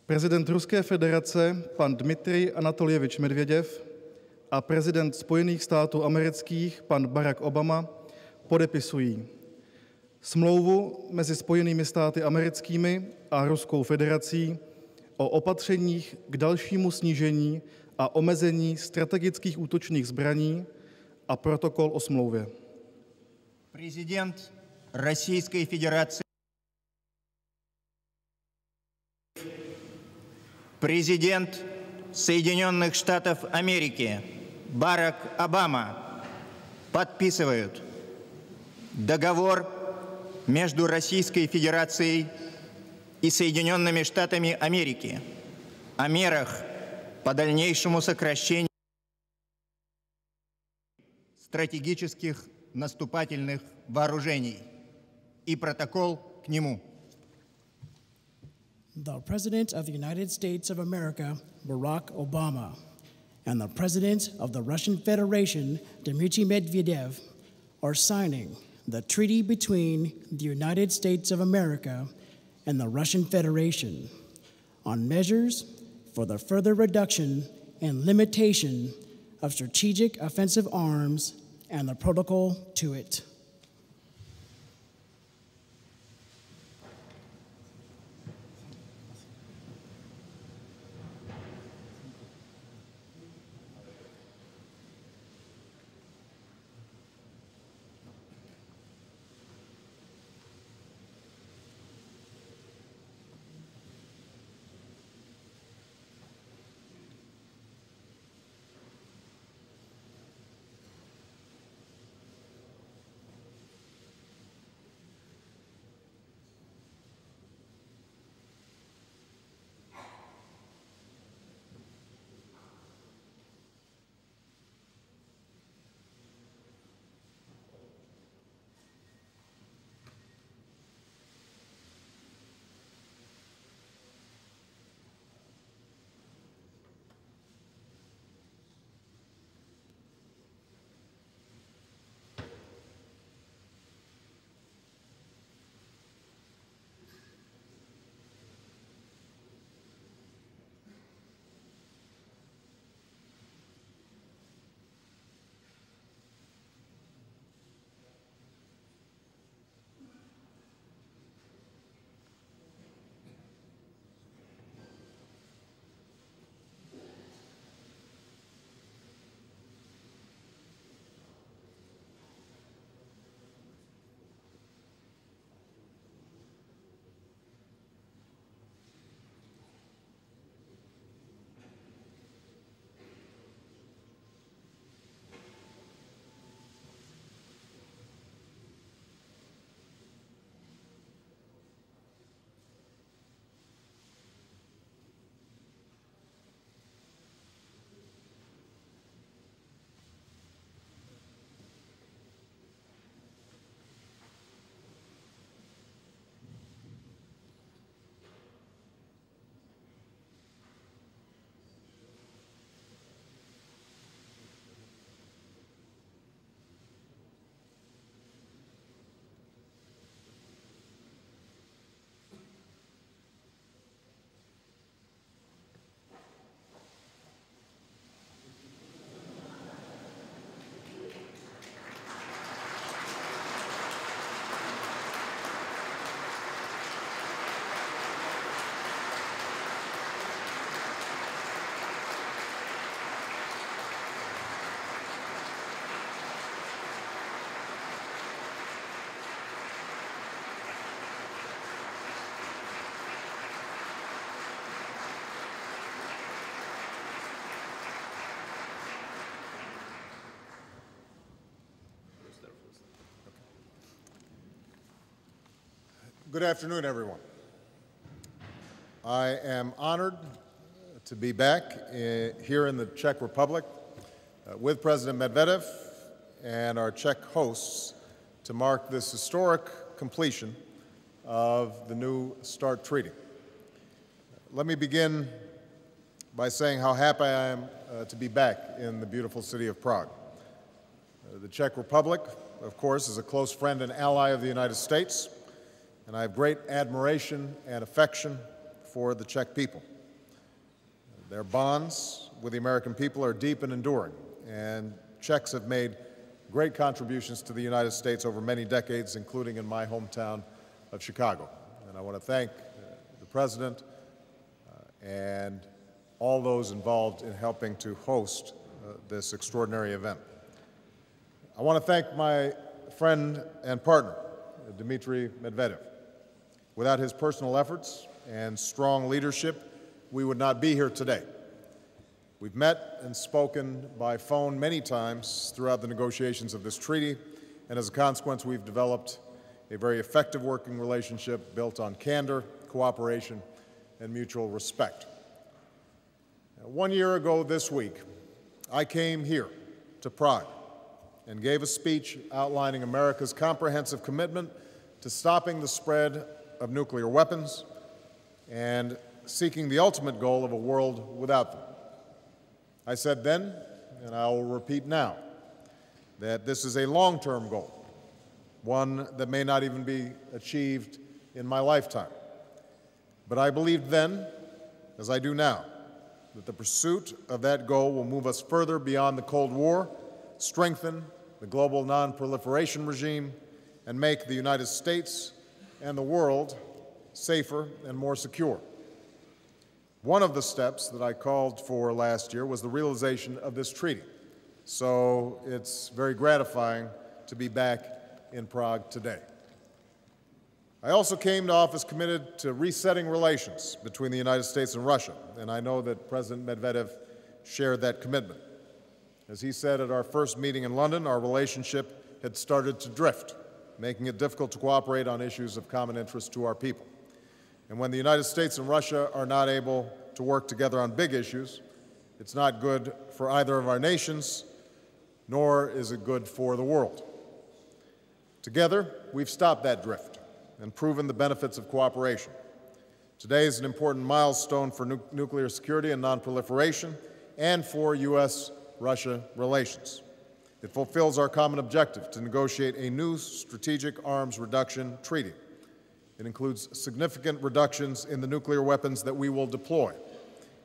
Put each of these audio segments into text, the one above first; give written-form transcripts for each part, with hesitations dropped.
Prezident Ruské federace pan Dmitrij Anatoljevič Medveděv a prezident Spojených států amerických pan Barack Obama podepisují smlouvu mezi Spojenými státy americkými a Ruskou federací o opatřeních k dalšímu snížení a omezení strategických útočných zbraní a protokol o smlouvě. Президент Российской Федерации, президент Соединенных Штатов Америки Барак Обама подписывают договор между Российской Федерацией и Соединенными Штатами Америки о мерах по дальнейшему сокращению стратегических наступательных вооружений и протокол к нему. The President of the United States of America, Barack Obama, and the President of the Russian Federation, Dmitry Medvedev, are signing the treaty between the United States of America and the Russian Federation on measures for the further reduction and limitation of strategic offensive arms and the protocol to it. Good afternoon, everyone. I am honored to be back here in the Czech Republic with President Medvedev and our Czech hosts to mark this historic completion of the New START Treaty. Let me begin by saying how happy I am to be back in the beautiful city of Prague. The Czech Republic, of course, is a close friend and ally of the United States, and I have great admiration and affection for the Czech people. Their bonds with the American people are deep and enduring, and Czechs have made great contributions to the United States over many decades, including in my hometown of Chicago. And I want to thank the President and all those involved in helping to host this extraordinary event. I want to thank my friend and partner, Dmitry Medvedev. Without his personal efforts and strong leadership, we would not be here today. We've met and spoken by phone many times throughout the negotiations of this treaty, and as a consequence, we've developed a very effective working relationship built on candor, cooperation, and mutual respect. 1 year ago this week, I came here to Prague and gave a speech outlining America's comprehensive commitment to stopping the spread of nuclear weapons and seeking the ultimate goal of a world without them. I said then, and I will repeat now, that this is a long-term goal, one that may not even be achieved in my lifetime. But I believed then, as I do now, that the pursuit of that goal will move us further beyond the Cold War, strengthen the global non-proliferation regime, and make the United States and the world safer and more secure. One of the steps that I called for last year was the realization of this treaty. So it's very gratifying to be back in Prague today. I also came to office committed to resetting relations between the United States and Russia, and I know that President Medvedev shared that commitment. As he said at our first meeting in London, our relationship had started to drift, making it difficult to cooperate on issues of common interest to our people. And when the United States and Russia are not able to work together on big issues, it's not good for either of our nations, nor is it good for the world. Together, we've stopped that drift and proven the benefits of cooperation. Today is an important milestone for nuclear security and nonproliferation and for U.S.-Russia relations. It fulfills our common objective to negotiate a new strategic arms reduction treaty. It includes significant reductions in the nuclear weapons that we will deploy.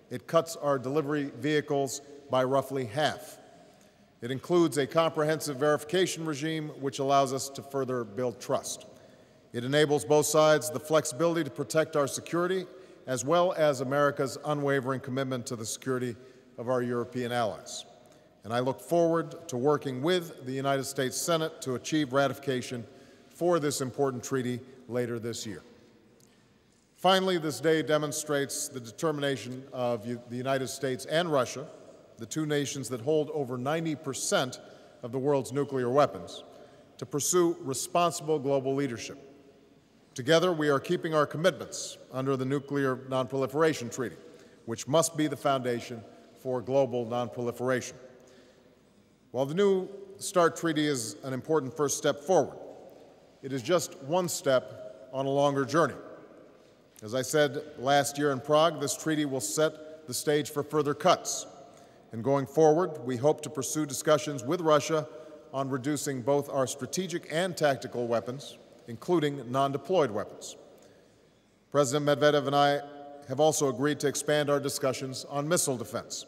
It cuts our delivery vehicles by roughly half. It includes a comprehensive verification regime which allows us to further build trust. It enables both sides the flexibility to protect our security as well as America's unwavering commitment to the security of our European allies. And I look forward to working with the United States Senate to achieve ratification for this important treaty later this year. Finally, this day demonstrates the determination of the United States and Russia, the two nations that hold over 90% of the world's nuclear weapons, to pursue responsible global leadership. Together, we are keeping our commitments under the Nuclear Nonproliferation Treaty, which must be the foundation for global nonproliferation. While the New START Treaty is an important first step forward, it is just one step on a longer journey. As I said last year in Prague, this treaty will set the stage for further cuts. And going forward, we hope to pursue discussions with Russia on reducing both our strategic and tactical weapons, including non-deployed weapons. President Medvedev and I have also agreed to expand our discussions on missile defense.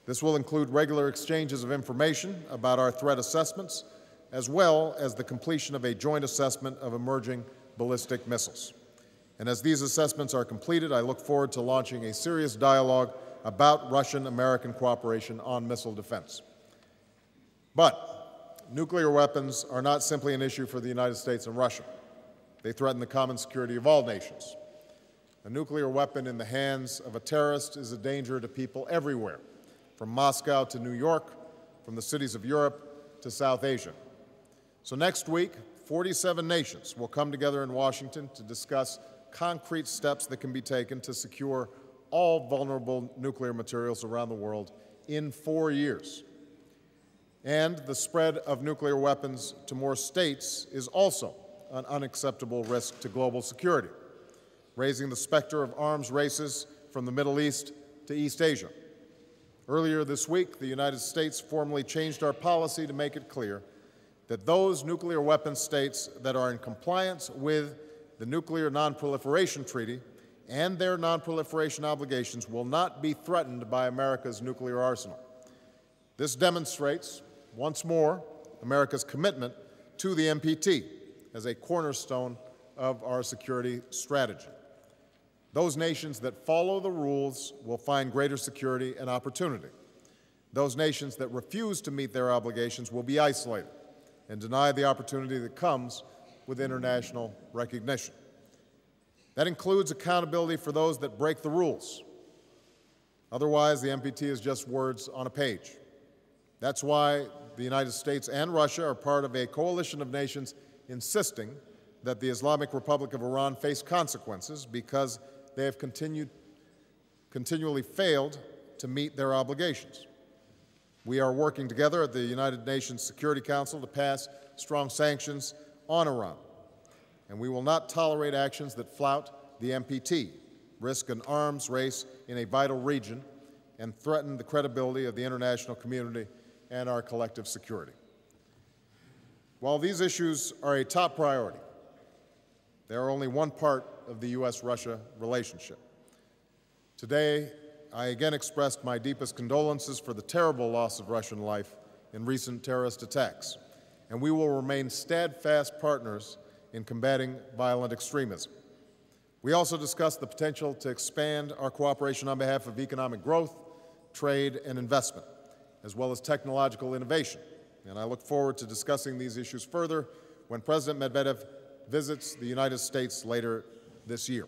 This will include regular exchanges of information about our threat assessments, as well as the completion of a joint assessment of emerging ballistic missiles. And as these assessments are completed, I look forward to launching a serious dialogue about Russian-American cooperation on missile defense. But nuclear weapons are not simply an issue for the United States and Russia. They threaten the common security of all nations. A nuclear weapon in the hands of a terrorist is a danger to people everywhere, from Moscow to New York, from the cities of Europe to South Asia. So next week, 47 nations will come together in Washington to discuss concrete steps that can be taken to secure all vulnerable nuclear materials around the world in 4 years. And the spread of nuclear weapons to more states is also an unacceptable risk to global security, raising the specter of arms races from the Middle East to East Asia. Earlier this week, the United States formally changed our policy to make it clear that those nuclear weapon states that are in compliance with the Nuclear Nonproliferation Treaty and their non-proliferation obligations will not be threatened by America's nuclear arsenal. This demonstrates, once more, America's commitment to the NPT as a cornerstone of our security strategy. Those nations that follow the rules will find greater security and opportunity. Those nations that refuse to meet their obligations will be isolated and denied the opportunity that comes with international recognition. That includes accountability for those that break the rules. Otherwise, the NPT is just words on a page. That's why the United States and Russia are part of a coalition of nations insisting that the Islamic Republic of Iran face consequences because they have continually failed to meet their obligations. We are working together at the United Nations Security Council to pass strong sanctions on Iran, and we will not tolerate actions that flout the NPT, risk an arms race in a vital region, and threaten the credibility of the international community and our collective security. While these issues are a top priority, they are only one part of the U.S.-Russia relationship. Today, I again expressed my deepest condolences for the terrible loss of Russian life in recent terrorist attacks, and we will remain steadfast partners in combating violent extremism. We also discussed the potential to expand our cooperation on behalf of economic growth, trade, and investment, as well as technological innovation. And I look forward to discussing these issues further when President Medvedev visits the United States later this year,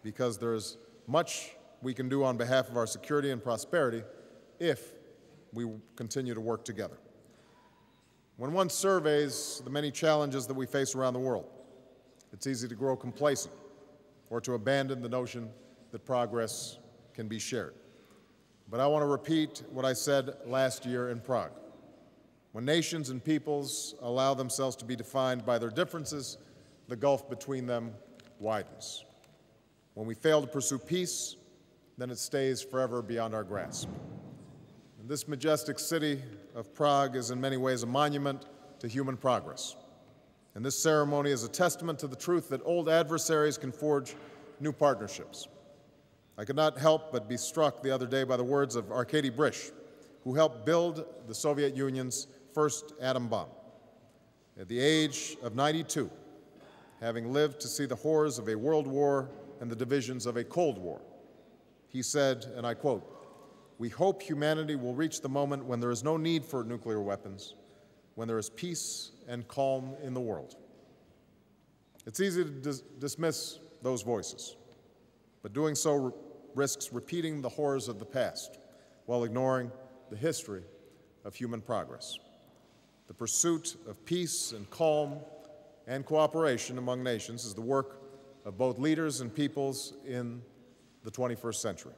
because there's much we can do on behalf of our security and prosperity if we continue to work together. When one surveys the many challenges that we face around the world, it's easy to grow complacent or to abandon the notion that progress can be shared. But I want to repeat what I said last year in Prague. When nations and peoples allow themselves to be defined by their differences, the gulf between them widens. When we fail to pursue peace, then it stays forever beyond our grasp. And this majestic city of Prague is in many ways a monument to human progress. And this ceremony is a testament to the truth that old adversaries can forge new partnerships. I could not help but be struck the other day by the words of Arkady Brish, who helped build the Soviet Union's first atom bomb. At the age of 92, having lived to see the horrors of a world war and the divisions of a Cold War, he said, and I quote, "We hope humanity will reach the moment when there is no need for nuclear weapons, when there is peace and calm in the world." It's easy to dismiss those voices, but doing so risks repeating the horrors of the past while ignoring the history of human progress. The pursuit of peace and calm and cooperation among nations is the work of both leaders and peoples in the 21st century.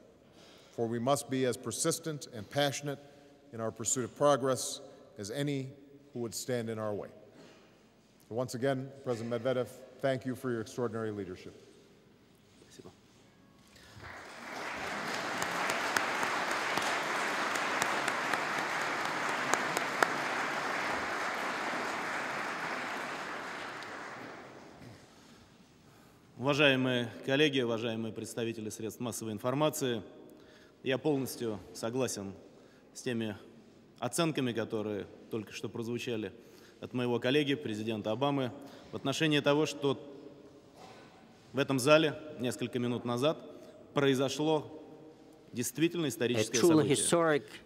For we must be as persistent and passionate in our pursuit of progress as any who would stand in our way. So once again, President Medvedev, thank you for your extraordinary leadership. Уважаемые коллеги, уважаемые представители средств массовой информации, я полностью согласен с теми оценками, которые только что прозвучали от моего коллеги, президента Обамы, в отношении того, что в этом зале несколько минут назад произошло действительно историческое событие.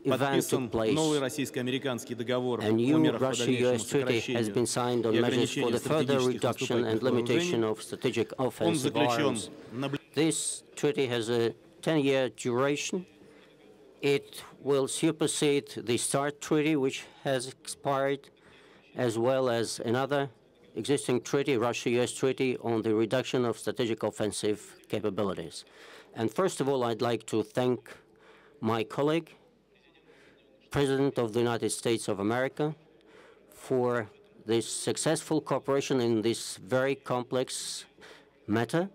Подписан новый российско-американский договор о мерах по дальнейшему сокращению и ограничению стратегических наступательных вооружений. Он заключен на... This treaty has a 10-year duration. It will supersede the START treaty, which has expired, as well as another existing treaty, Russia-US treaty, on the reduction of strategic offensive capabilities. And first of all, I'd like to thank my colleague, President of the United States of America, for this successful cooperation in this very complex matter,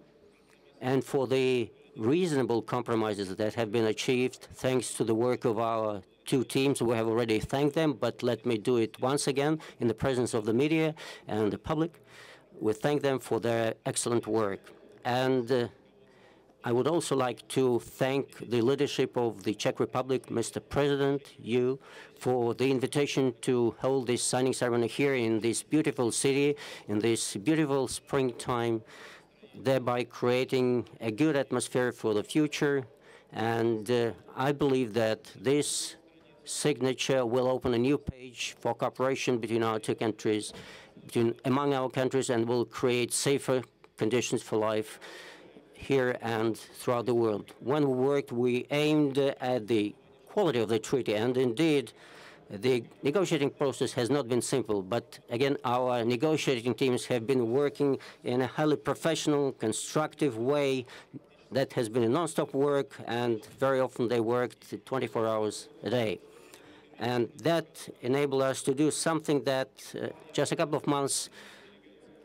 and for the reasonable compromises that have been achieved thanks to the work of our two teams. We have already thanked them, but let me do it once again in the presence of the media and the public. We thank them for their excellent work. And I would also like to thank the leadership of the Czech Republic, Mr. President, you, for the invitation to hold this signing ceremony here in this beautiful city, in this beautiful springtime, thereby creating a good atmosphere for the future. And I believe that this signature will open a new page for cooperation between our two countries, among our countries, and will create safer conditions for life here and throughout the world. When we worked, we aimed at the quality of the treaty, and indeed, the negotiating process has not been simple, but again, our negotiating teams have been working in a highly professional, constructive way. That has been a non-stop work, and very often they worked 24 hours a day. And that enabled us to do something that just a couple of months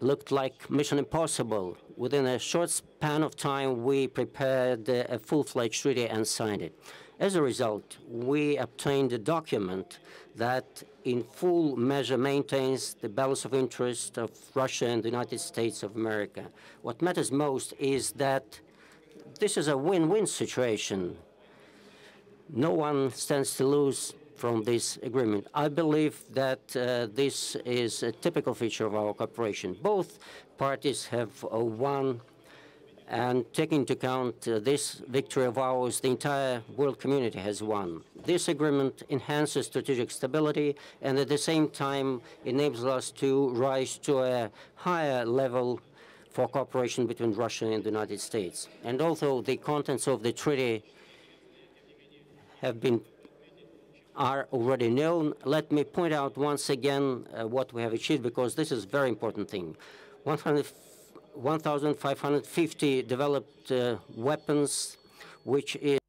looked like mission impossible. Within a short span of time, we prepared a full-fledged treaty and signed it. As a result, we obtained a document that in full measure maintains the balance of interest of Russia and the United States of America. What matters most is that this is a win-win situation. No one stands to lose from this agreement. I believe that this is a typical feature of our cooperation. Both parties have won, and taking into account this victory of ours, the entire world community has won. This agreement enhances strategic stability and at the same time enables us to rise to a higher level for cooperation between Russia and the United States. And although the contents of the treaty are already known, let me point out once again what we have achieved, because this is a very important thing. 1,550 developed weapons, which is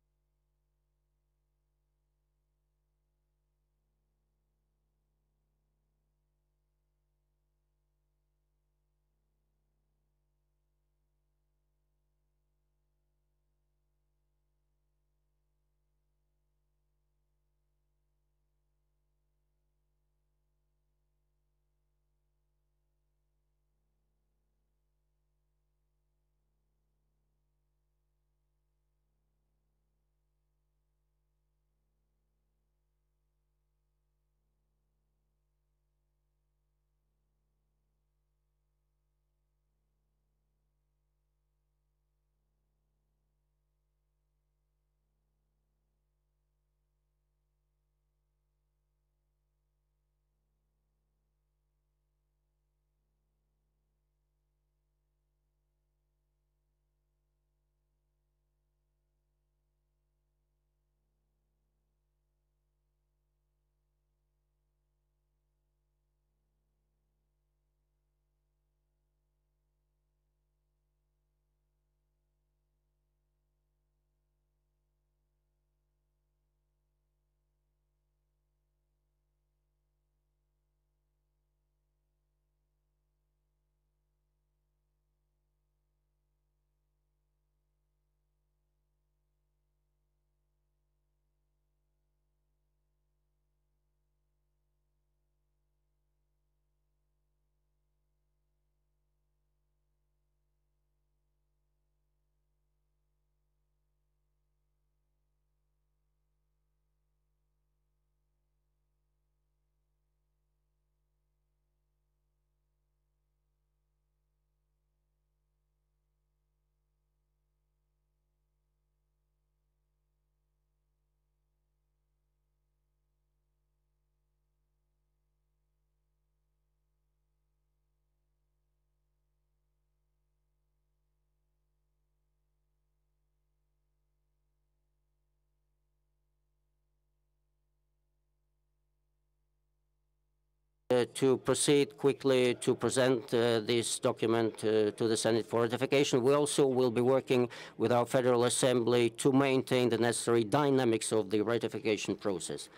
to proceed quickly to present this document to the Senate for ratification. We also will be working with our Federal Assembly to maintain the necessary dynamics of the ratification process.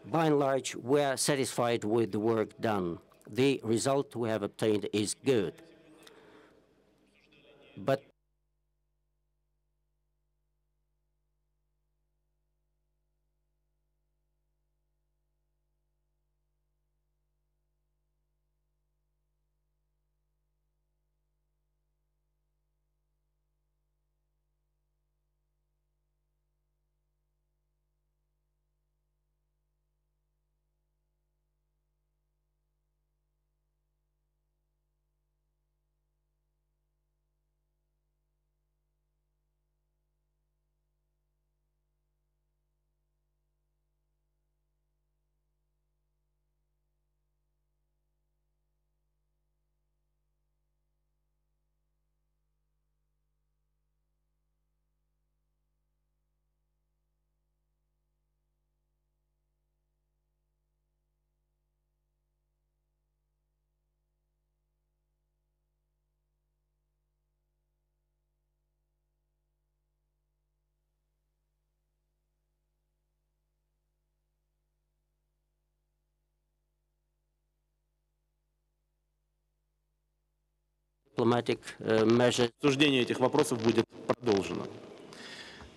By and large, we are satisfied with the work done. The result we have obtained is good. But diplomatic measures. Обсуждение этих вопросов будет продолжено.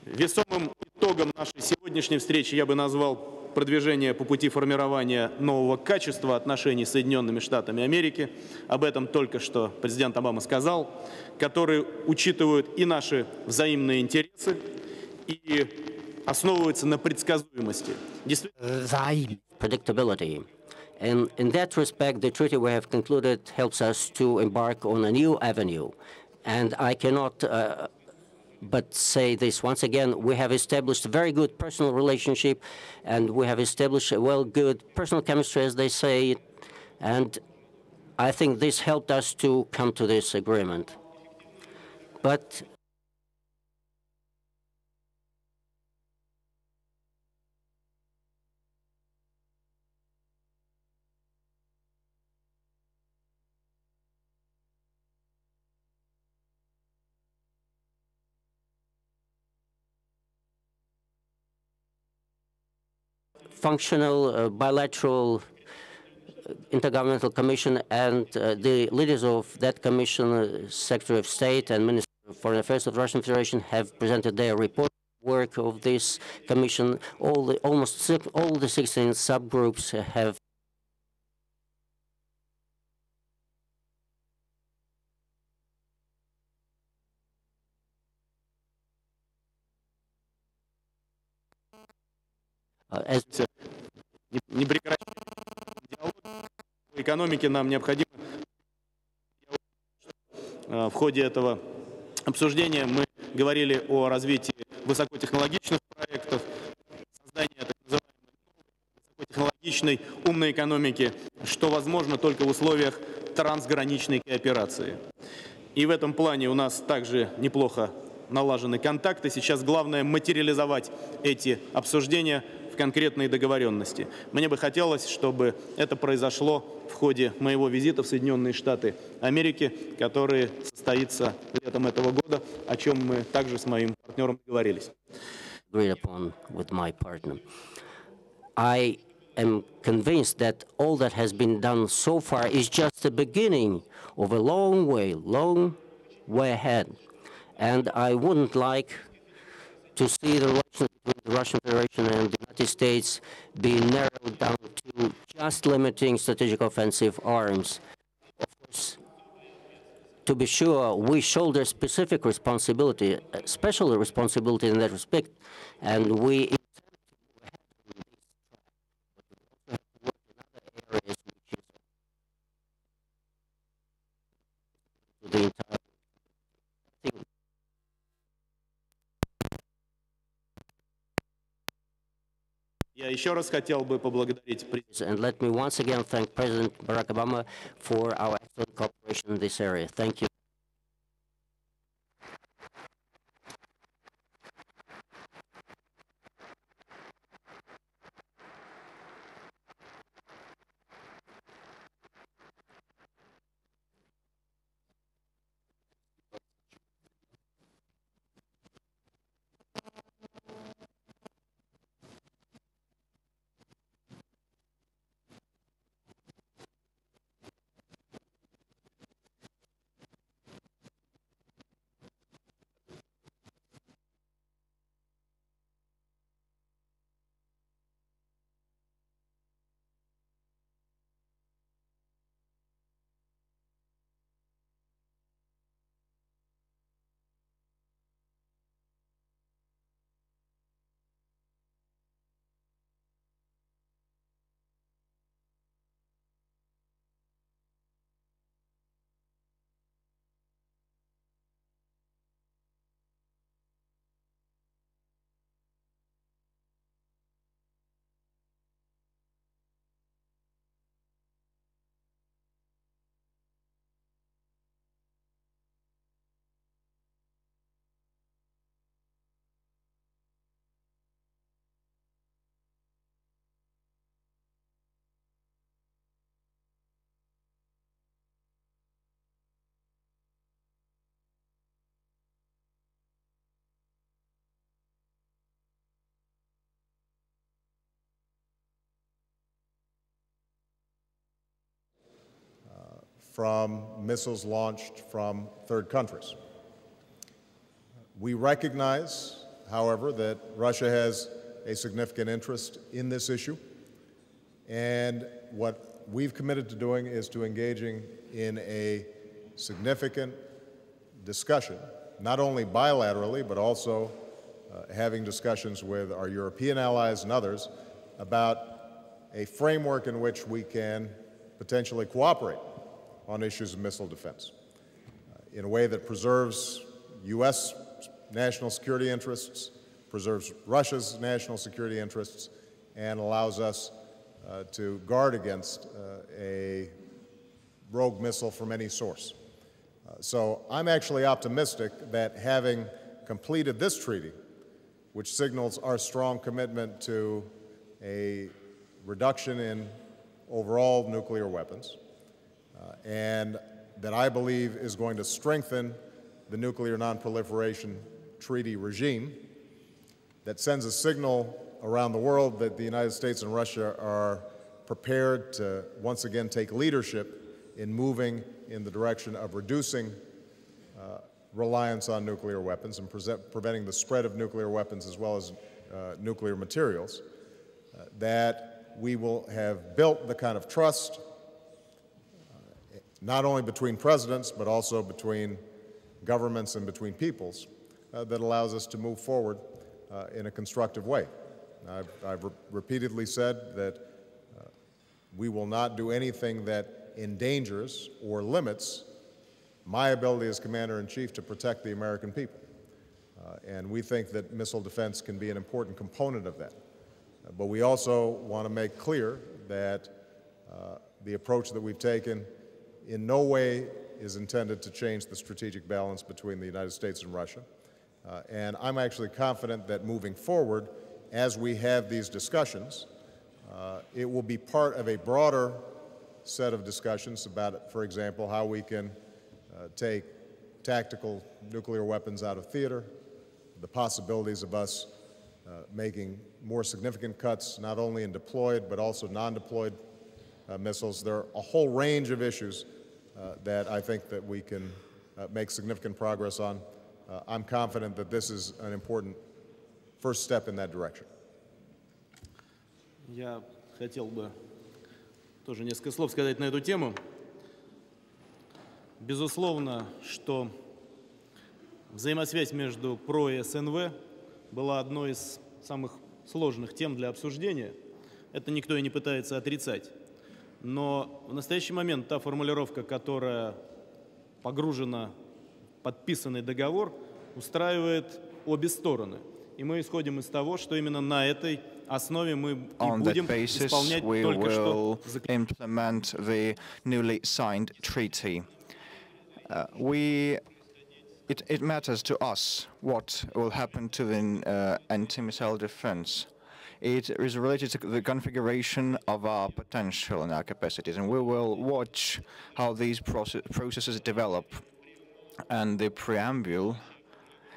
Весомым итогом нашей сегодняшней встречи я бы назвал продвижение по пути формирования нового качества отношений с Соединенными Штатами Америки. Об этом только что президент Обама сказал, которые учитывают и наши взаимные интересы, и основываются на предсказуемости. Predictability. And in that respect, the treaty we have concluded helps us to embark on a new avenue. And I cannot but say this once again: we have established a very good personal relationship, and we have established a good personal chemistry, as they say, and I think this helped us to come to this agreement. But functional bilateral intergovernmental commission, and the leaders of that commission, Secretary of State and Minister of Foreign Affairs of the Russian Federation, have presented their report work of this commission. Almost all the 16 subgroups have Не прекращать диалог по экономике нам необходимо. В ходе этого обсуждения мы говорили о развитии высокотехнологичных проектов, создании так называемой высокотехнологичной умной экономики, что возможно только в условиях трансграничной кооперации. И в этом плане у нас также неплохо налажены контакты. Сейчас главное материализовать эти обсуждения в конкретные договоренности. Мне бы хотелось, чтобы это произошло в ходе моего визита в Соединенные Штаты Америки, который состоится летом этого года, о чем мы также с моим партнером договорились. I am convinced that all that has been done so far is just the beginning of a long way ahead. And I wouldn't like to see the relations between the Russian Federation and the United States be narrowed down to just limiting strategic offensive arms. Of course, to be sure, we shoulder specific responsibility, special responsibility in that respect, and we the entire thing. Я еще раз хотел бы поблагодарить And let me once again thank President Barack Obama for our excellent cooperation in this area. Thank you. from missiles launched from third countries. We recognize, however, that Russia has a significant interest in this issue, and what we've committed to doing is to engaging in a significant discussion, not only bilaterally, but also having discussions with our European allies and others about a framework in which we can potentially cooperate on issues of missile defense in a way that preserves U.S. national security interests, preserves Russia's national security interests, and allows us to guard against a rogue missile from any source. So I'm actually optimistic that having completed this treaty, which signals our strong commitment to a reduction in overall nuclear weapons, and that I believe is going to strengthen the nuclear nonproliferation treaty regime, that sends a signal around the world that the United States and Russia are prepared to once again take leadership in moving in the direction of reducing reliance on nuclear weapons and preventing the spread of nuclear weapons as well as nuclear materials, that we will have built the kind of trust not only between presidents but also between governments and between peoples that allows us to move forward in a constructive way. I've repeatedly said that we will not do anything that endangers or limits my ability as Commander-in-Chief to protect the American people. And we think that missile defense can be an important component of that. But we also want to make clear that the approach that we've taken in no way is intended to change the strategic balance between the United States and Russia. And I'm actually confident that moving forward, as we have these discussions, it will be part of a broader set of discussions about, for example, how we can take tactical nuclear weapons out of theater, the possibilities of us making more significant cuts not only in deployed but also non-deployed missiles. There are a whole range of issues that I think that we can make significant progress on. I'm confident that this is an important first step in that direction. Я хотел бы тоже несколько слов сказать на эту тему. Безусловно, что взаимосвязь между ПРО и СНВ была одной из самых сложных тем для обсуждения. Это никто и не пытается отрицать. Но в настоящий момент та формулировка, которая погружена в подписанный договор, устраивает обе стороны. И мы исходим из того, что именно на этой основе мы и будем исполнять только что the newly signed treaty. It matters to us what will happen to the anti-missile defense. It is related to the configuration of our potential and our capacities, and we will watch how these processes develop. And the preamble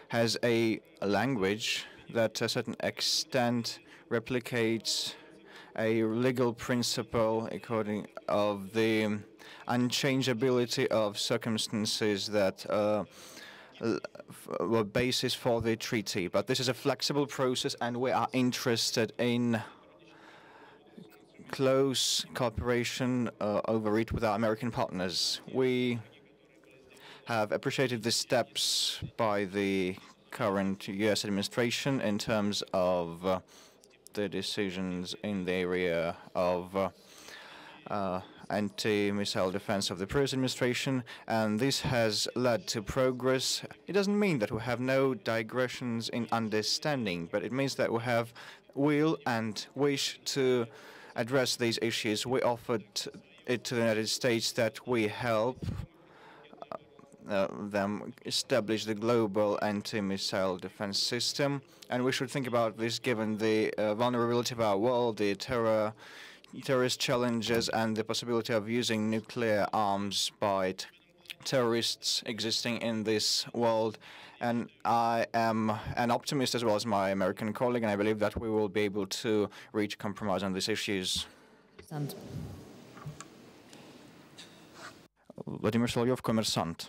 has a language that to a certain extent replicates a legal principle according of the unchangeability of circumstances that were basis for the treaty. But this is a flexible process, and we are interested in close cooperation over it with our American partners. We have appreciated the steps by the current U.S. administration in terms of the decisions in the area of anti-missile defense of the previous administration, and this has led to progress. It doesn't mean that we have no digressions in understanding, but it means that we have will and wish to address these issues. We offered it to the United States that we help them establish the global anti-missile defense system, and we should think about this given the vulnerability of our world, the terrorist challenges, and the possibility of using nuclear arms by terrorists existing in this world. And I am an optimist as well as my American colleague, and I believe that we will be able to reach compromise on these issues. Vladimir Solovyov, Kommersant,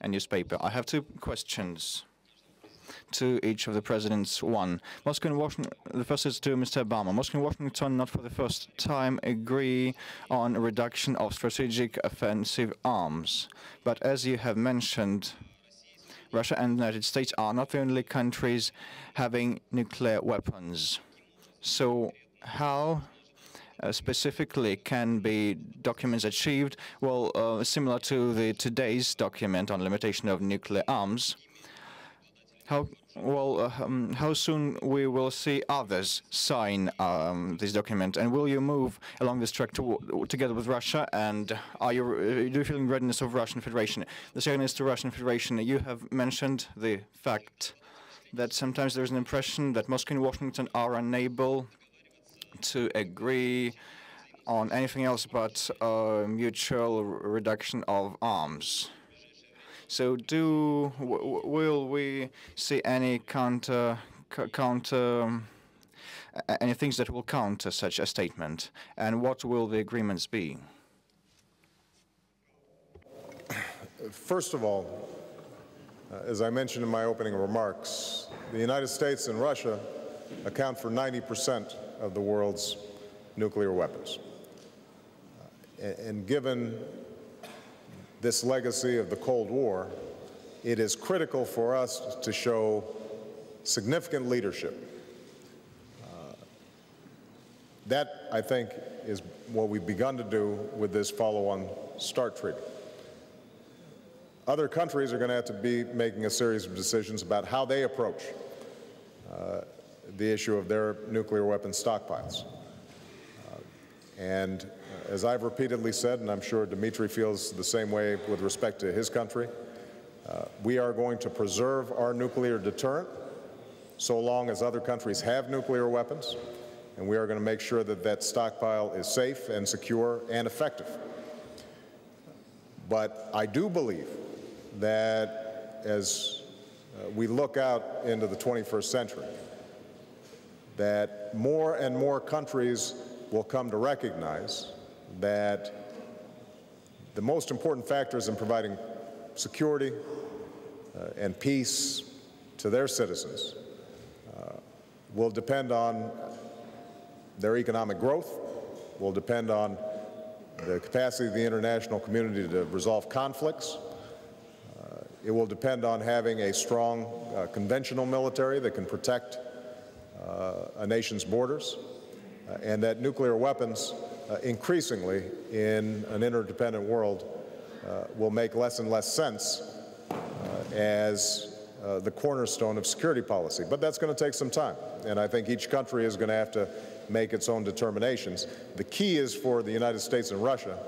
a newspaper. I have two questions to each of the presidents. One, Moscow and Washington, the first is to Mr. Obama. Moscow and Washington not for the first time agree on a reduction of strategic offensive arms. But as you have mentioned, Russia and the United States are not the only countries having nuclear weapons. So how specifically can be documents achieved? Well, similar to today's document on limitation of nuclear arms. How soon we will see others sign this document, and will you move along this track together with Russia? And do you feel in readiness of Russian Federation? The second is to Russian Federation. You have mentioned the fact that sometimes there is an impression that Moscow and Washington are unable to agree on anything else but mutual reduction of arms. So will we see any any things that will counter such a statement? And what will the agreements be? First of all, as I mentioned in my opening remarks, the United States and Russia account for 90% of the world's nuclear weapons. And given this legacy of the Cold War, it is critical for us to show significant leadership. That, I think, is what we've begun to do with this follow-on START treaty. Other countries are going to have to be making a series of decisions about how they approach the issue of their nuclear weapons stockpiles. And as I've repeatedly said, and I'm sure Dmitry feels the same way with respect to his country, we are going to preserve our nuclear deterrent so long as other countries have nuclear weapons, and we are going to make sure that that stockpile is safe and secure and effective. But I do believe that as we look out into the 21st century, that more and more countries will come to recognize that the most important factors in providing security and peace to their citizens will depend on their economic growth, will depend on the capacity of the international community to resolve conflicts. It will depend on having a strong conventional military that can protect a nation's borders, and that nuclear weapons increasingly in an interdependent world will make less and less sense as the cornerstone of security policy. But that's going to take some time, and I think each country is going to have to make its own determinations. The key is for the United States and Russia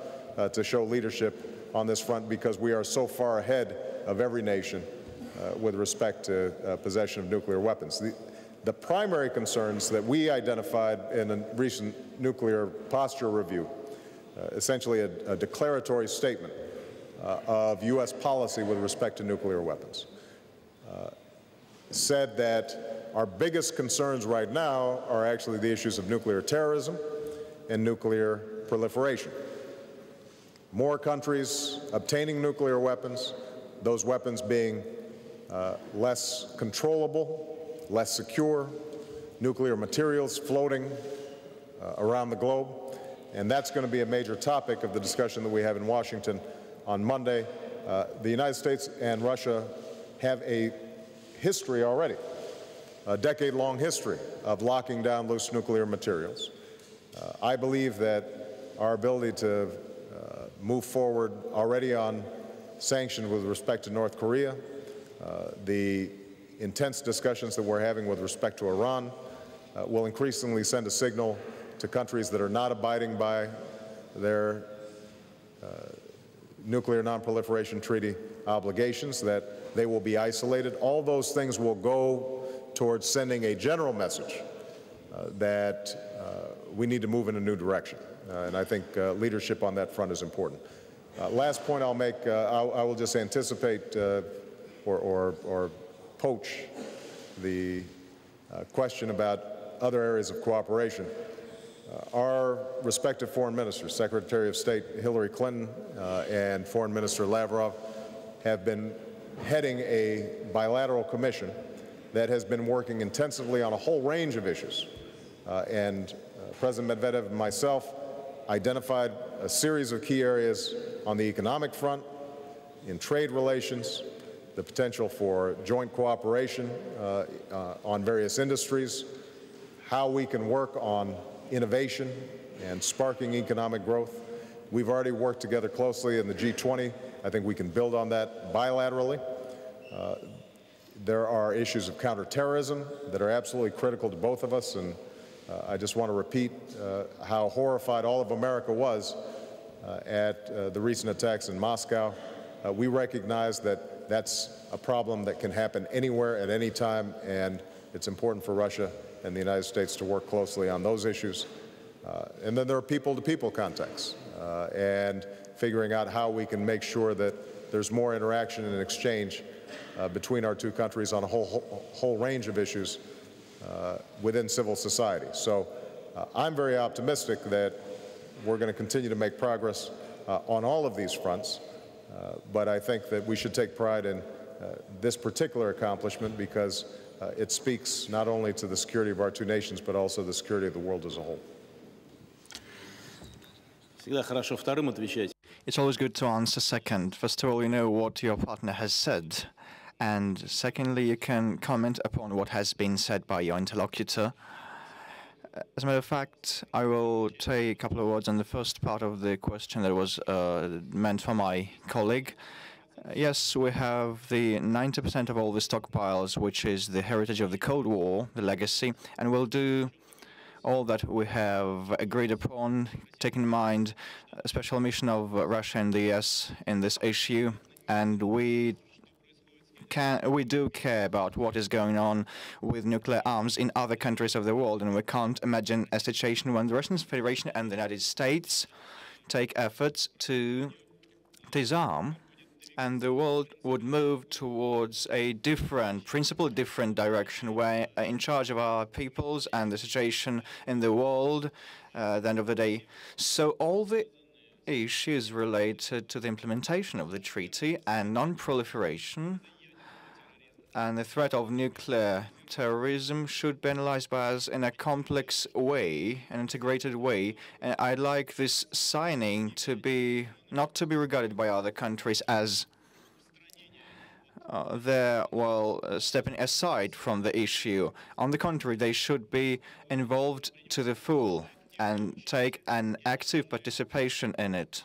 to show leadership on this front, because we are so far ahead of every nation with respect to possession of nuclear weapons. The primary concerns that we identified in a recent nuclear posture review, essentially a declaratory statement of U.S. policy with respect to nuclear weapons, said that our biggest concerns right now are actually the issues of nuclear terrorism and nuclear proliferation. More countries obtaining nuclear weapons, those weapons being less controllable, less secure, nuclear materials floating around the globe. And that's going to be a major topic of the discussion that we have in Washington on Monday. The United States and Russia have a history already, a decade-long history of locking down loose nuclear materials. I believe that our ability to move forward already on sanctions with respect to North Korea, the intense discussions that we're having with respect to Iran will increasingly send a signal to countries that are not abiding by their nuclear non-proliferation treaty obligations that they will be isolated. All those things will go towards sending a general message that we need to move in a new direction. And I think leadership on that front is important. Last point I'll make, I will just anticipate or poach the question about other areas of cooperation. Our respective foreign ministers, Secretary of State Hillary Clinton and Foreign Minister Lavrov, have been heading a bilateral commission that has been working intensively on a whole range of issues. President Medvedev and myself identified a series of key areas on the economic front, in trade relations, the potential for joint cooperation on various industries, how we can work on innovation and sparking economic growth. We've already worked together closely in the G20. I think we can build on that bilaterally. There are issues of counterterrorism that are absolutely critical to both of us, and I just want to repeat how horrified all of America was at the recent attacks in Moscow. We recognize that that's a problem that can happen anywhere at any time, and it's important for Russia and the United States to work closely on those issues. And then there are people-to-people contacts, and figuring out how we can make sure that there's more interaction and exchange between our two countries on a whole range of issues within civil society. So I'm very optimistic that we're going to continue to make progress on all of these fronts, but I think that we should take pride in this particular accomplishment because it speaks not only to the security of our two nations, but also the security of the world as a whole. It's always good to answer second. First of all, you know what your partner has said. And secondly, you can comment upon what has been said by your interlocutor. As a matter of fact, I will take a couple of words on the first part of the question that was meant for my colleague. Yes, we have the 90% of all the stockpiles, which is the heritage of the Cold War, the legacy, and we'll do all that we have agreed upon, taking in mind a special mission of Russia and the US in this issue, and we do care about what is going on with nuclear arms in other countries of the world, and we can't imagine a situation when the Russian Federation and the United States take efforts to disarm, and the world would move towards a different direction, where in charge of our peoples and the situation in the world at the end of the day. So all the issues related to the implementation of the treaty and non-proliferation and the threat of nuclear terrorism should be analyzed by us in a complex way, an integrated way. And I'd like this signing to be not to be regarded by other countries as they're stepping aside from the issue. On the contrary, they should be involved to the full and take an active participation in it.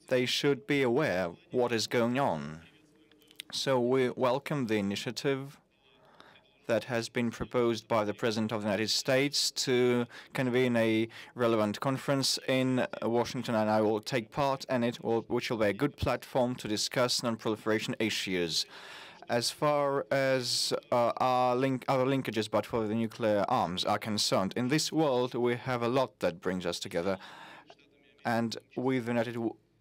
They should be aware of what is going on. So we welcome the initiative that has been proposed by the President of the United States to convene a relevant conference in Washington, and I will take part in it, which will be a good platform to discuss non-proliferation issues. As far as other linkages, but for the nuclear arms, are concerned, in this world we have a lot that brings us together, and with the United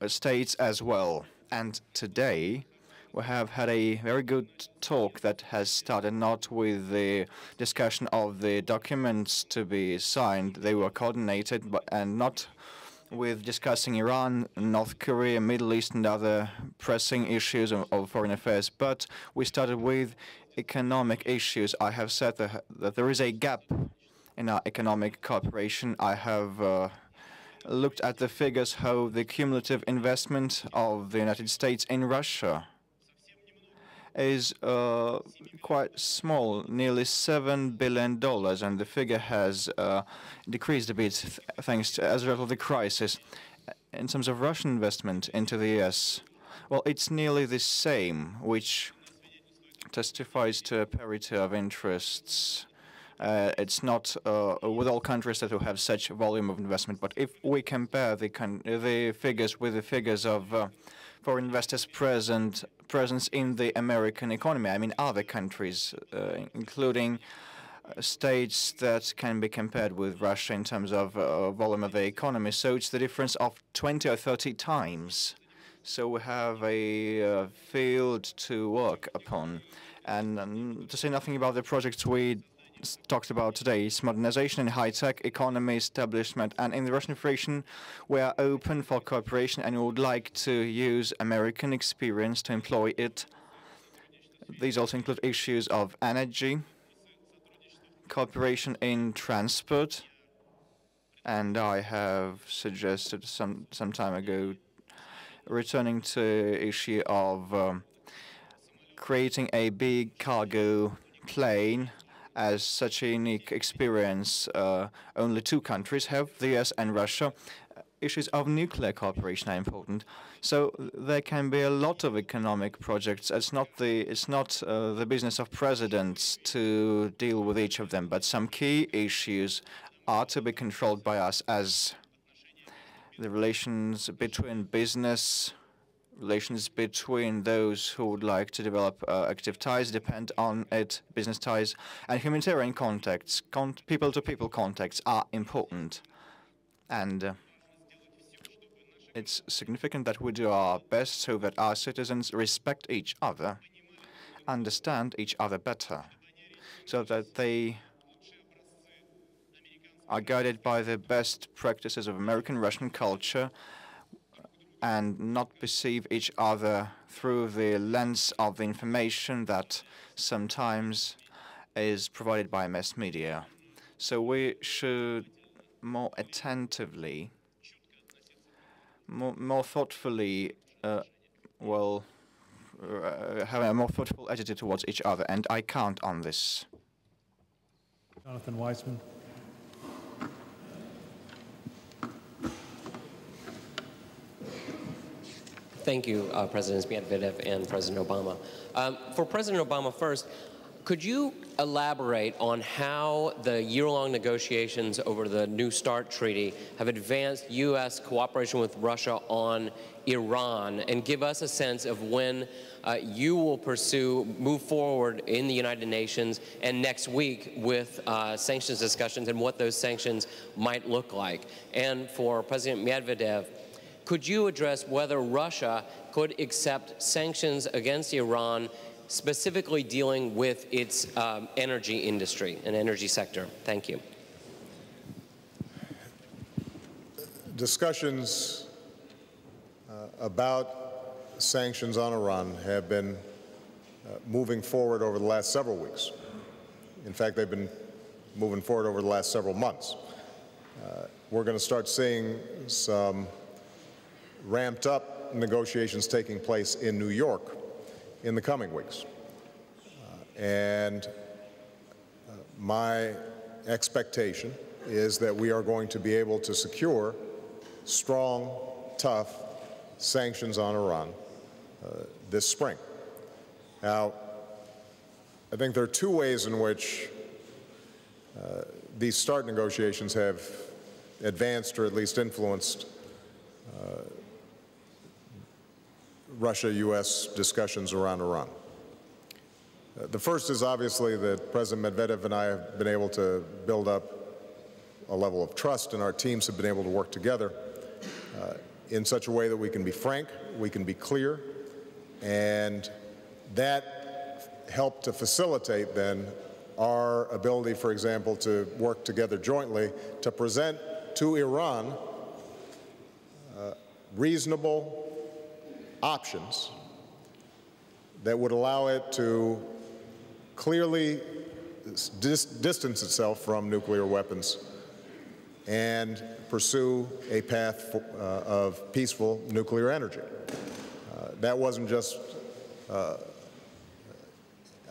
States as well. And today, we have had a very good talk that has started not with the discussion of the documents to be signed. They were coordinated, and not with discussing Iran, North Korea, Middle East, and other pressing issues of foreign affairs. But we started with economic issues. I have said that there is a gap in our economic cooperation. I have looked at the figures, how the cumulative investment of the United States in Russia is quite small, nearly $7 billion, and the figure has decreased a bit thanks to, as a result of the crisis. In terms of Russian investment into the US, well, it's nearly the same, which testifies to a parity of interests. It's not with all countries that will have such volume of investment, but if we compare the figures with the figures of foreign investors' presence in the American economy, I mean other countries, including states that can be compared with Russia in terms of volume of the economy. So it's the difference of 20 or 30 times. So we have a field to work upon. And to say nothing about the projects we talked about today is modernization and high-tech economy establishment. And in the Russian Federation, we are open for cooperation and we would like to use American experience to employ it. These also include issues of energy, cooperation in transport, and I have suggested some time ago returning to issue of creating a big cargo plane. As such a unique experience, only two countries have, the US and Russia. Issues of nuclear cooperation are important. So there can be a lot of economic projects. It's not the business of presidents to deal with each of them, but some key issues are to be controlled by us, as the relations between business, relations between those who would like to develop active ties depend on it, business ties, and humanitarian contacts, people-to-people contacts are important. And it's significant that we do our best so that our citizens respect each other, understand each other better, so that they are guided by the best practices of American-Russian culture and not perceive each other through the lens of the information that sometimes is provided by mass media. So we should more attentively, more thoughtfully, have a more thoughtful attitude towards each other, and I count on this. Jonathan Weissman. Thank you, Presidents Medvedev and President Obama. For President Obama first, could you elaborate on how the year-long negotiations over the New START treaty have advanced U.S. cooperation with Russia on Iran, and give us a sense of when you will move forward in the United Nations and next week with sanctions discussions and what those sanctions might look like? And for President Medvedev, could you address whether Russia could accept sanctions against Iran, specifically dealing with its energy industry and energy sector? Thank you. Discussions about sanctions on Iran have been moving forward over the last several weeks. In fact, they've been moving forward over the last several months. We're going to start seeing some ramped up negotiations taking place in New York in the coming weeks. My expectation is that we are going to be able to secure strong, tough sanctions on Iran this spring. Now, I think there are two ways in which these START negotiations have advanced or at least influenced Russia-U.S. discussions around Iran. The first is obviously that President Medvedev and I have been able to build up a level of trust, and our teams have been able to work together in such a way that we can be frank, we can be clear, and that helped to facilitate then our ability, for example, to work together jointly to present to Iran reasonable options that would allow it to clearly distance itself from nuclear weapons and pursue a path of peaceful nuclear energy. That wasn't just an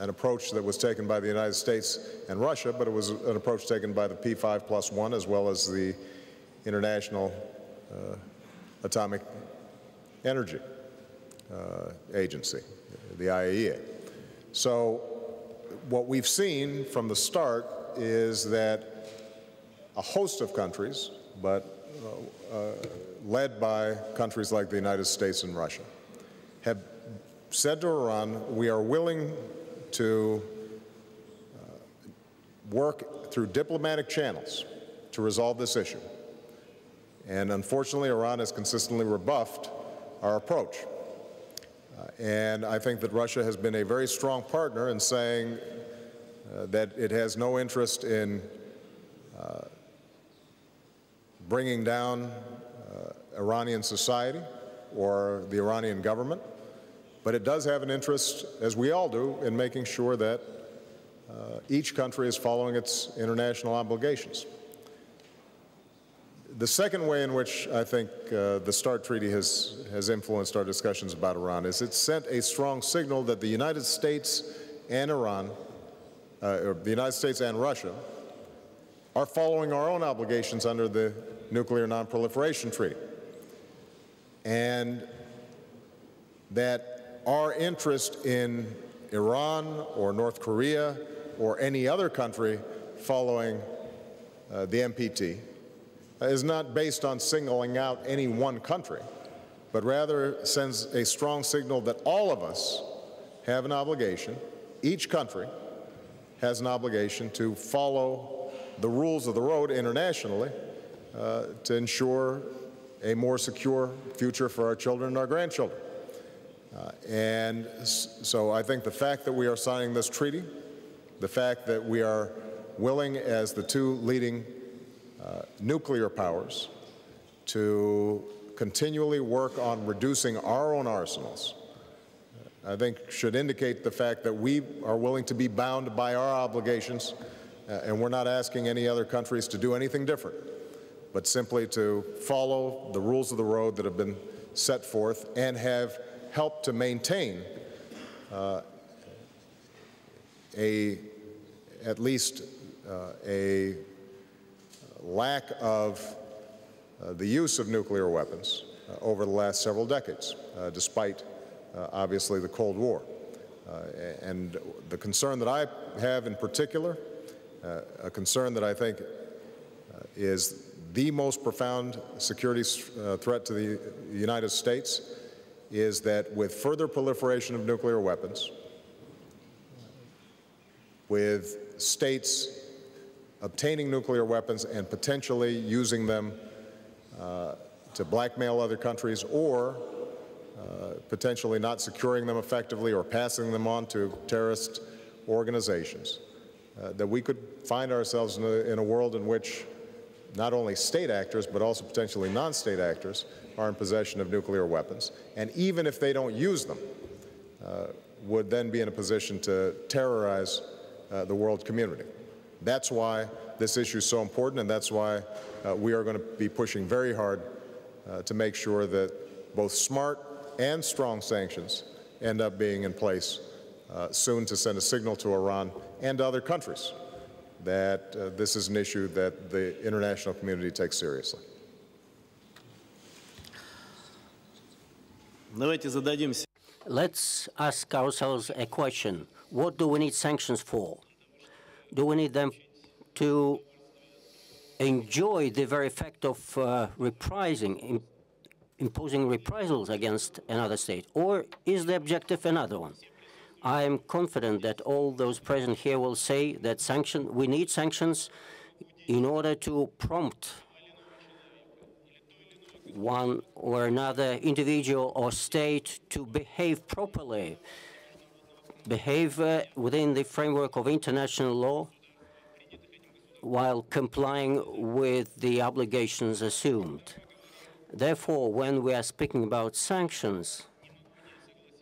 approach that was taken by the United States and Russia, but it was an approach taken by the P5+1 as well as the International Atomic Energy Agency, the IAEA. So what we've seen from the start is that a host of countries, but led by countries like the United States and Russia, have said to Iran, we are willing to work through diplomatic channels to resolve this issue. And unfortunately, Iran has consistently rebuffed our approach. And I think that Russia has been a very strong partner in saying that it has no interest in bringing down Iranian society or the Iranian government, but it does have an interest, as we all do, in making sure that each country is following its international obligations. The second way in which I think the START Treaty has influenced our discussions about Iran is it sent a strong signal that the United States and Iran, or the United States and Russia, are following our own obligations under the Nuclear Non-Proliferation Treaty, and that our interest in Iran or North Korea or any other country following the NPT is not based on singling out any one country, but rather sends a strong signal that all of us have an obligation, each country has an obligation to follow the rules of the road internationally to ensure a more secure future for our children and our grandchildren. And so I think the fact that we are signing this treaty, the fact that we are willing as the two leading nuclear powers to continually work on reducing our own arsenals, I think should indicate the fact that we are willing to be bound by our obligations, and we're not asking any other countries to do anything different, but simply to follow the rules of the road that have been set forth and have helped to maintain at least a lack of the use of nuclear weapons over the last several decades, despite obviously the Cold War. And the concern that I have in particular, a concern that I think is the most profound security threat to the United States, is that with further proliferation of nuclear weapons, with states obtaining nuclear weapons and potentially using them to blackmail other countries, or potentially not securing them effectively or passing them on to terrorist organizations, that we could find ourselves in a world in which not only state actors, but also potentially non-state actors are in possession of nuclear weapons, and even if they don't use them, would then be in a position to terrorize the world community. That's why this issue is so important, and that's why we are going to be pushing very hard to make sure that both smart and strong sanctions end up being in place soon, to send a signal to Iran and to other countries that this is an issue that the international community takes seriously. Let's ask ourselves a question. What do we need sanctions for? Do we need them to enjoy the very fact of reprising, imposing reprisals against another state? Or is the objective another one? I am confident that all those present here will say that we need sanctions in order to prompt one or another individual or state to behave properly, behave within the framework of international law while complying with the obligations assumed. Therefore, when we are speaking about sanctions,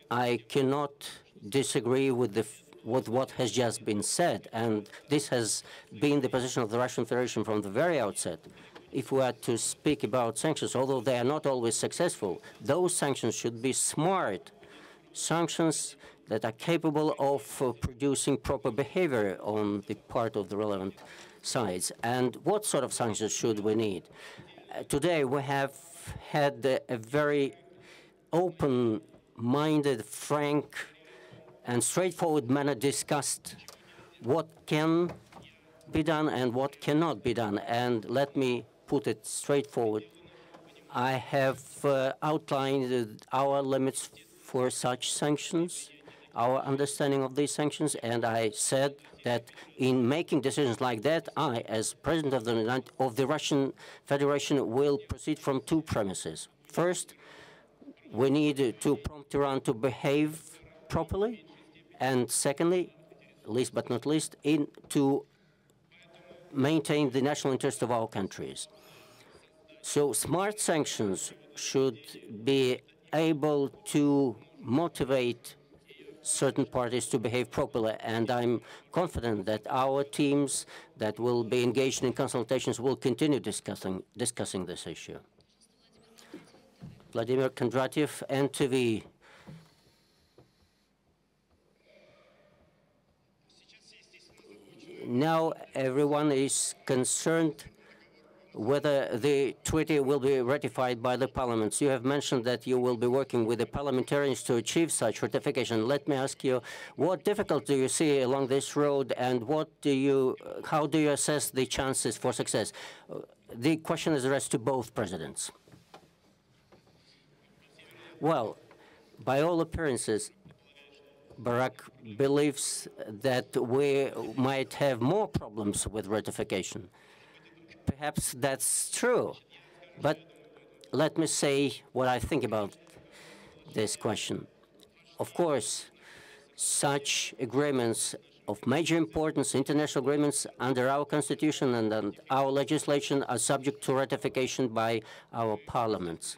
I cannot disagree with what has just been said, and this has been the position of the Russian Federation from the very outset. If we are to speak about sanctions, although they are not always successful, those sanctions should be smart sanctions that are capable of producing proper behavior on the part of the relevant sides. And what sort of sanctions should we need? Today we have had a very open-minded, frank, and straightforward manner discussed what can be done and what cannot be done. And let me put it straightforward. I have outlined our limits for such sanctions, our understanding of these sanctions, and I said that in making decisions like that, I, as President of the Russian Federation, will proceed from two premises. First, we need to prompt Iran to behave properly, and secondly, least but not least, to maintain the national interest of our countries. So smart sanctions should be able to motivate certain parties to behave properly, and I'm confident that our teams that will be engaged in consultations will continue discussing this issue. Vladimir Kondratiev, NTV. Now everyone is concerned whether the treaty will be ratified by the parliaments. You have mentioned that you will be working with the parliamentarians to achieve such ratification. Let me ask you, what difficulty do you see along this road, and how do you assess the chances for success? The question is addressed to both presidents. Well, by all appearances, Barack believes that we might have more problems with ratification. Perhaps that's true, but let me say what I think about this question. Of course, such agreements of major importance, international agreements under our constitution and our legislation, are subject to ratification by our parliaments.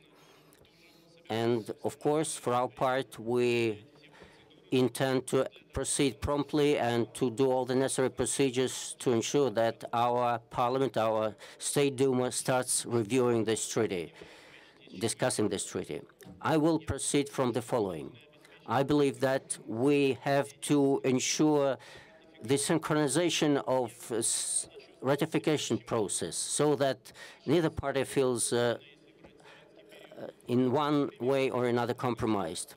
And of course, for our part, we intend to proceed promptly and to do all the necessary procedures to ensure that our parliament, our State Duma, starts reviewing this treaty, discussing this treaty. I will proceed from the following. I believe that we have to ensure the synchronization of ratification process so that neither party feels in one way or another compromised.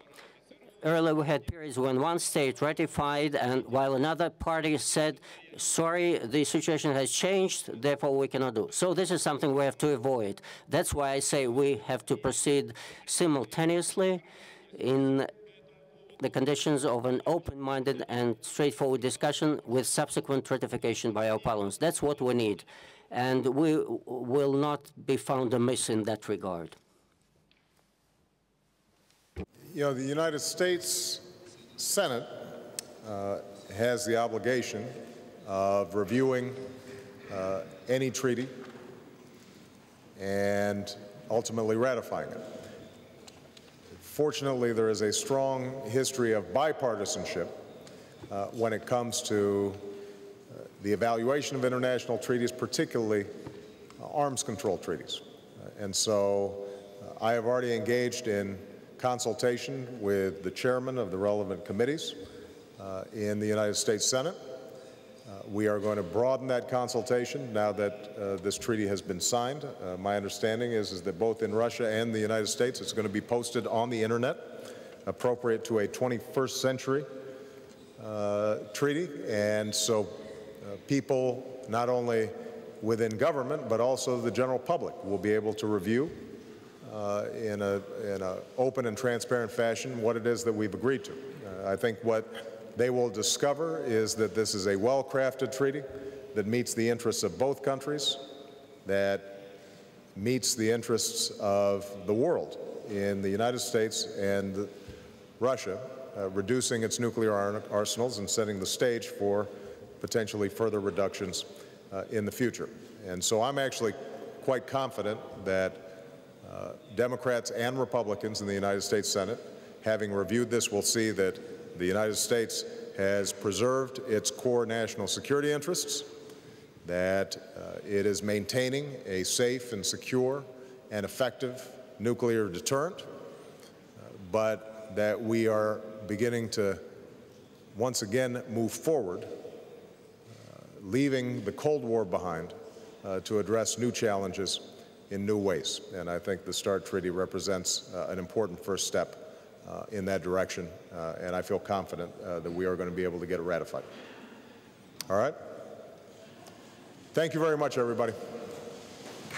Earlier, we had periods when one state ratified, and while another party said, sorry, the situation has changed, therefore we cannot do. So this is something we have to avoid. That's why I say we have to proceed simultaneously in the conditions of an open-minded and straightforward discussion with subsequent ratification by our parliaments. That's what we need, and we will not be found amiss in that regard. You know, the United States Senate has the obligation of reviewing any treaty and ultimately ratifying it. Fortunately, there is a strong history of bipartisanship when it comes to the evaluation of international treaties, particularly arms control treaties. And so I have already engaged in consultation with the chairman of the relevant committees in the United States Senate. We are going to broaden that consultation now that this treaty has been signed. My understanding is that both in Russia and the United States, it's going to be posted on the internet, appropriate to a 21st century treaty. And so people, not only within government, but also the general public, will be able to review in an open and transparent fashion what it is that we've agreed to. I think what they will discover is that this is a well-crafted treaty that meets the interests of both countries, that meets the interests of the world in the United States and Russia, reducing its nuclear arsenals and setting the stage for potentially further reductions in the future. And so I'm actually quite confident that Democrats and Republicans in the United States Senate, having reviewed this, will see that the United States has preserved its core national security interests, that it is maintaining a safe and secure and effective nuclear deterrent, but that we are beginning to once again move forward, leaving the Cold War behind to address new challenges in new ways. And I think the START Treaty represents an important first step in that direction, and I feel confident that we are going to be able to get it ratified. All right? Thank you very much, everybody.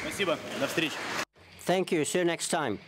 Спасибо. До встречи. Thank you. See you next time.